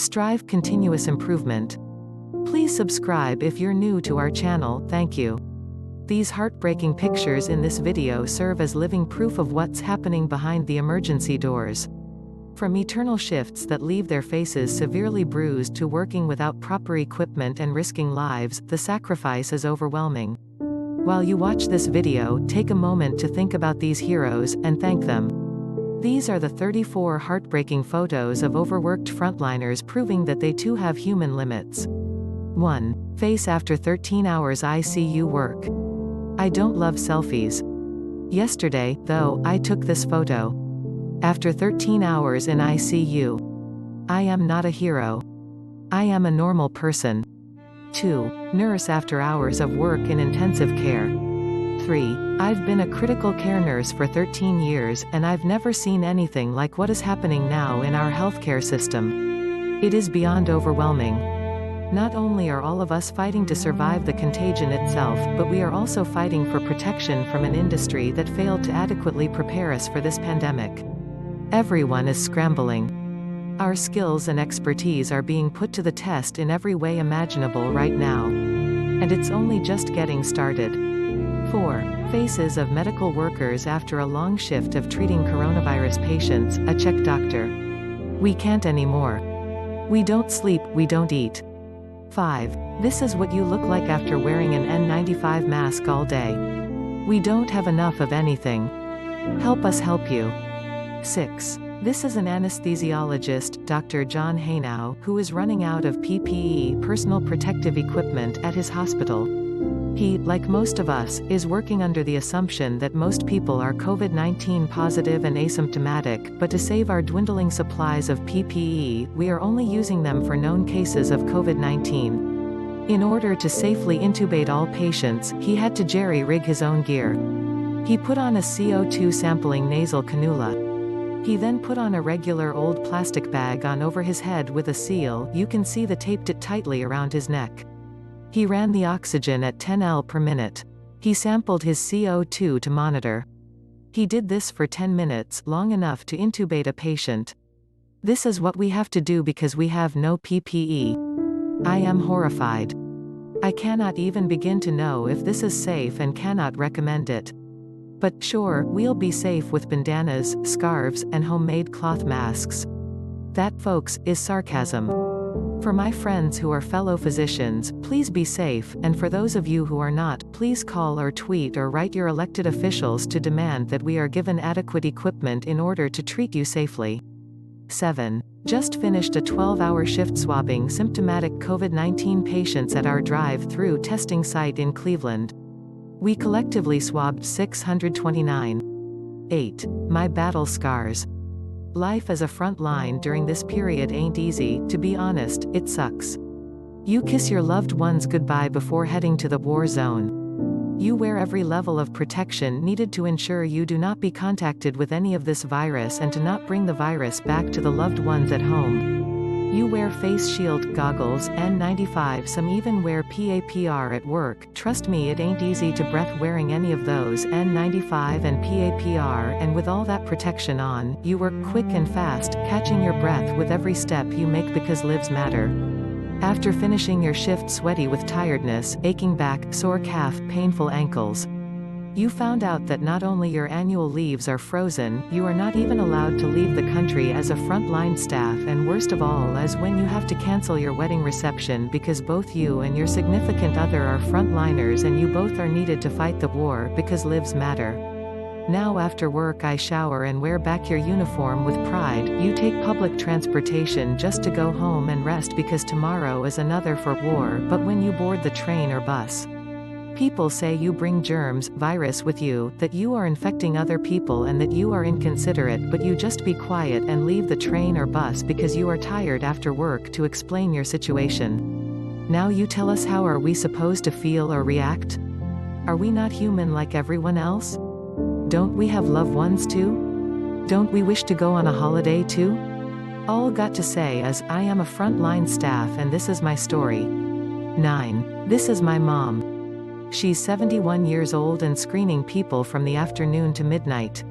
Strive continuous improvement. Please subscribe if you're new to our channel, thank you. These heartbreaking pictures in this video serve as living proof of what's happening behind the emergency doors. From eternal shifts that leave their faces severely bruised to working without proper equipment and risking lives, the sacrifice is overwhelming. While you watch this video, take a moment to think about these heroes, and thank them. These are the 34 heartbreaking photos of overworked frontliners proving that they too have human limits. 1. Face after 13 hours ICU work. I don't love selfies. Yesterday, though, I took this photo. After 13 hours in ICU. I am not a hero. I am a normal person. 2. Nurse after hours of work in intensive care. 3. I've been a critical care nurse for 13 years, and I've never seen anything like what is happening now in our healthcare system. It is beyond overwhelming. Not only are all of us fighting to survive the contagion itself, but we are also fighting for protection from an industry that failed to adequately prepare us for this pandemic. Everyone is scrambling. Our skills and expertise are being put to the test in every way imaginable right now. And it's only just getting started. 4. Faces of medical workers after a long shift of treating coronavirus patients, a check doctor. We can't anymore. We don't sleep, we don't eat. 5. This is what you look like after wearing an N95 mask all day. We don't have enough of anything. Help us help you. 6. This is an anesthesiologist, Dr. John Hainow, who is running out of PPE, personal protective equipment, at his hospital. He, like most of us, is working under the assumption that most people are COVID-19 positive and asymptomatic, but to save our dwindling supplies of PPE, we are only using them for known cases of COVID-19. In order to safely intubate all patients, he had to jerry-rig his own gear. He put on a CO2 sampling nasal cannula. He then put on a regular old plastic bag on over his head with a seal. You can see the taped it tightly around his neck. He ran the oxygen at 10 L per minute. He sampled his CO2 to monitor. He did this for 10 minutes, long enough to intubate a patient. This is what we have to do because we have no PPE. I am horrified. I cannot even begin to know if this is safe and cannot recommend it. But, sure, we'll be safe with bandanas, scarves, and homemade cloth masks. That, folks, is sarcasm. For my friends who are fellow physicians, please be safe, and for those of you who are not, please call or tweet or write your elected officials to demand that we are given adequate equipment in order to treat you safely. 7. Just finished a 12-hour shift swabbing symptomatic COVID-19 patients at our drive-through testing site in Cleveland. We collectively swabbed 629. 8. My battle scars. Life as a front line during this period ain't easy, to be honest, it sucks. You kiss your loved ones goodbye before heading to the war zone. You wear every level of protection needed to ensure you do not be contacted with any of this virus and to not bring the virus back to the loved ones at home. You wear face shield, goggles, N95, some even wear PAPR at work. Trust me, it ain't easy to breathe wearing any of those N95 and PAPR, and with all that protection on, you work quick and fast, catching your breath with every step you make because lives matter. After finishing your shift sweaty with tiredness, aching back, sore calf, painful ankles. You found out that not only your annual leaves are frozen, you are not even allowed to leave the country as a frontline staff, and worst of all is when you have to cancel your wedding reception because both you and your significant other are frontliners and you both are needed to fight the war because lives matter. Now after work I shower and wear back your uniform with pride. You take public transportation just to go home and rest because tomorrow is another for war, but when you board the train or bus, people say you bring germs, virus with you, that you are infecting other people and that you are inconsiderate, but you just be quiet and leave the train or bus because you are tired after work to explain your situation. Now you tell us, how are we supposed to feel or react? Are we not human like everyone else? Don't we have loved ones too? Don't we wish to go on a holiday too? All got to say is, I am a frontline staff and this is my story. 9. This is my mom. She's 71 years old and screening people from the afternoon to midnight.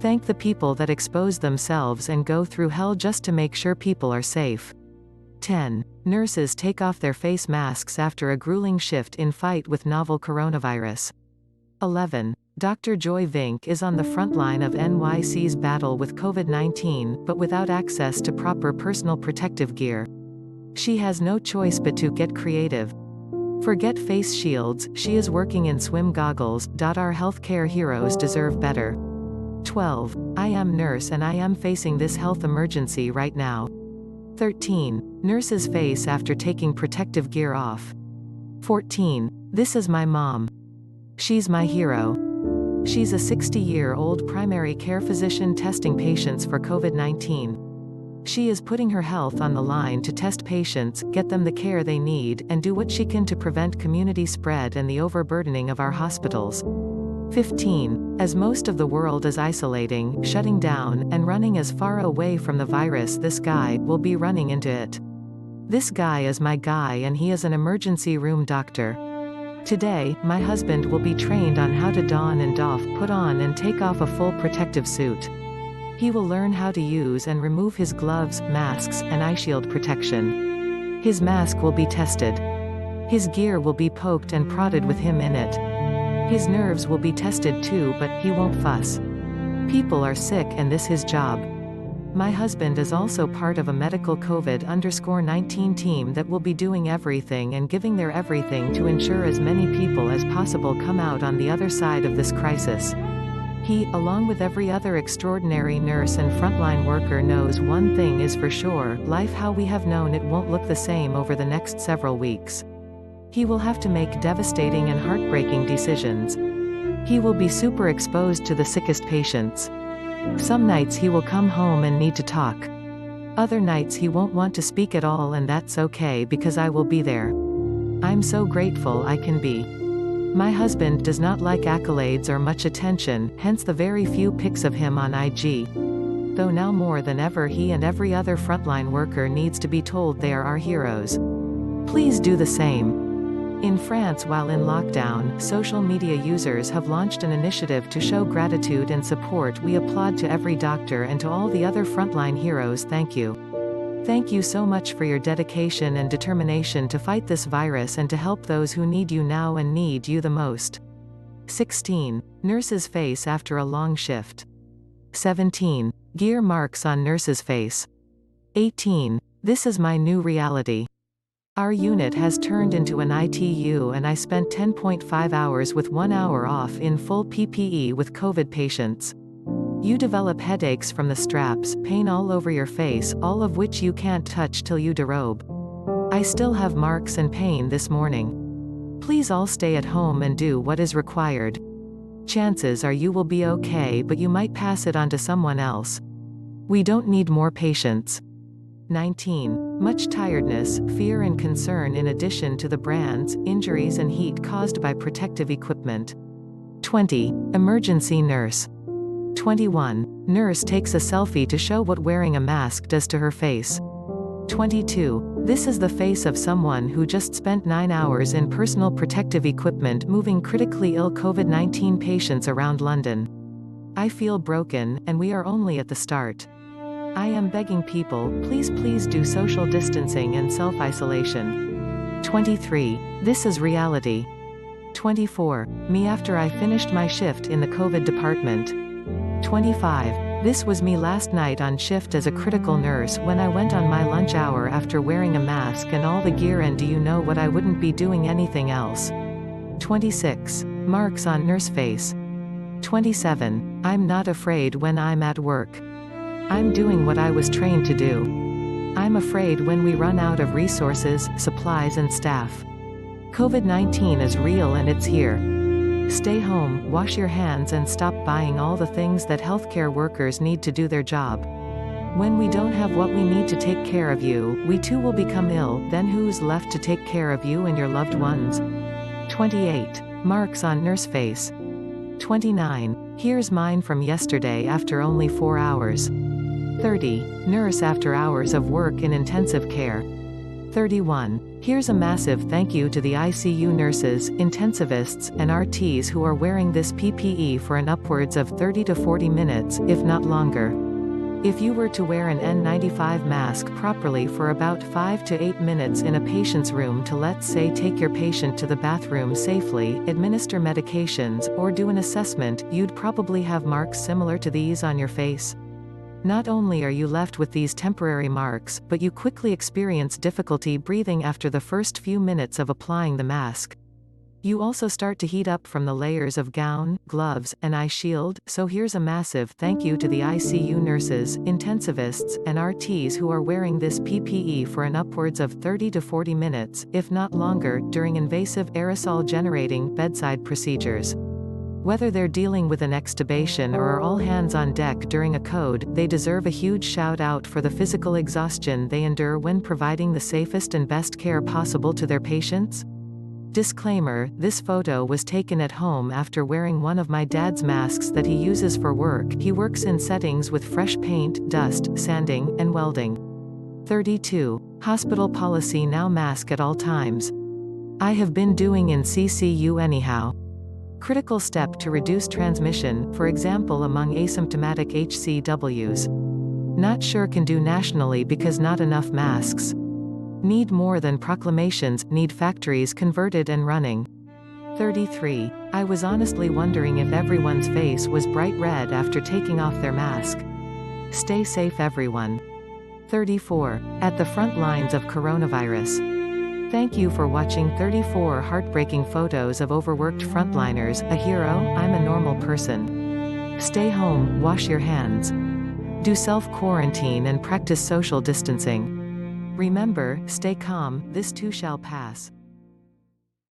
Thank the people that expose themselves and go through hell just to make sure people are safe. 10. Nurses take off their face masks after a grueling shift in fight with novel coronavirus. 11. Dr. Joy Vink is on the front line of NYC's battle with COVID-19, but without access to proper personal protective gear. She has no choice but to get creative. Forget face shields, she is working in swim goggles. Our healthcare heroes deserve better. 12. I am nurse and I am facing this health emergency right now. 13. Nurse's face after taking protective gear off. 14. This is my mom. She's my hero. She's a 60-year-old primary care physician testing patients for COVID-19. She is putting her health on the line to test patients, get them the care they need, and do what she can to prevent community spread and the overburdening of our hospitals. 15. As most of the world is isolating, shutting down, and running as far away from the virus, this guy will be running into it. This guy is my guy and he is an emergency room doctor. Today, my husband will be trained on how to don and doff, put on and take off a full protective suit. He will learn how to use and remove his gloves, masks, and eye shield protection. His mask will be tested. His gear will be poked and prodded with him in it. His nerves will be tested too, but he won't fuss. People are sick and this his job. My husband is also part of a medical COVID-19 team that will be doing everything and giving their everything to ensure as many people as possible come out on the other side of this crisis. He, along with every other extraordinary nurse and frontline worker, knows one thing is for sure: life how we have known it won't look the same over the next several weeks. He will have to make devastating and heartbreaking decisions. He will be super exposed to the sickest patients. Some nights he will come home and need to talk. Other nights he won't want to speak at all, and that's okay because I will be there. I'm so grateful I can be. My husband does not like accolades or much attention, hence the very few pics of him on IG. Though now more than ever he and every other frontline worker needs to be told they are our heroes. Please do the same. In France, while in lockdown, social media users have launched an initiative to show gratitude and support. We applaud to every doctor and to all the other frontline heroes. Thank you. Thank you so much for your dedication and determination to fight this virus and to help those who need you now and need you the most. 16. Nurse's face after a long shift. 17. Gear marks on nurse's face. 18. This is my new reality. Our unit has turned into an ITU and I spent 10.5 hours with 1 hour off in full PPE with COVID patients. You develop headaches from the straps, pain all over your face, all of which you can't touch till you derobe. I still have marks and pain this morning. Please all stay at home and do what is required. Chances are you will be okay, but you might pass it on to someone else. We don't need more patients. 19. Much tiredness, fear and concern in addition to the brands, injuries and heat caused by protective equipment. 20. Emergency nurse. 21. Nurse takes a selfie to show what wearing a mask does to her face. 22. This is the face of someone who just spent 9 hours in personal protective equipment moving critically ill COVID-19 patients around London. I feel broken, and we are only at the start. I am begging people, please do social distancing and self-isolation. 23. This is reality. 24. Me after I finished my shift in the COVID department. 25. This was me last night on shift as a critical nurse when I went on my lunch hour after wearing a mask and all the gear, and do you know what, I wouldn't be doing anything else. 26. Marks on nurse face. 27. I'm not afraid when I'm at work. I'm doing what I was trained to do. I'm afraid when we run out of resources, supplies and staff. COVID-19 is real and it's here. Stay home, wash your hands and stop buying all the things that healthcare workers need to do their job. When we don't have what we need to take care of you, we too will become ill, then who's left to take care of you and your loved ones? 28. Marks on nurse face. 29. Here's mine from yesterday after only 4 hours. 30. Nurse after hours of work in intensive care. 31. Here's a massive thank you to the ICU nurses, intensivists, and RTs who are wearing this PPE for an upwards of 30 to 40 minutes, if not longer. If you were to wear an N95 mask properly for about 5 to 8 minutes in a patient's room to, let's say, take your patient to the bathroom safely, administer medications, or do an assessment, you'd probably have marks similar to these on your face. Not only are you left with these temporary marks, but you quickly experience difficulty breathing after the first few minutes of applying the mask. You also start to heat up from the layers of gown, gloves, and eye shield, so here's a massive thank you to the ICU nurses, intensivists, and RTs who are wearing this PPE for an upwards of 30 to 40 minutes, if not longer, during invasive aerosol-generating bedside procedures. Whether they're dealing with an extubation or are all hands on deck during a code, they deserve a huge shout out for the physical exhaustion they endure when providing the safest and best care possible to their patients. Disclaimer, this photo was taken at home after wearing one of my dad's masks that he uses for work. He works in settings with fresh paint, dust, sanding, and welding. 32. Hospital policy now: mask at all times. I have been doing in CCU anyhow. Critical step to reduce transmission, for example among asymptomatic HCWs. Not sure can do nationally because not enough masks. Need more than proclamations, need factories converted and running. 33. I was honestly wondering if everyone's face was bright red after taking off their mask. Stay safe everyone. 34. At the front lines of coronavirus. Thank you for watching 34 heartbreaking photos of overworked frontliners. A hero, I'm a normal person. Stay home, wash your hands. Do self-quarantine and practice social distancing. Remember, stay calm, this too shall pass.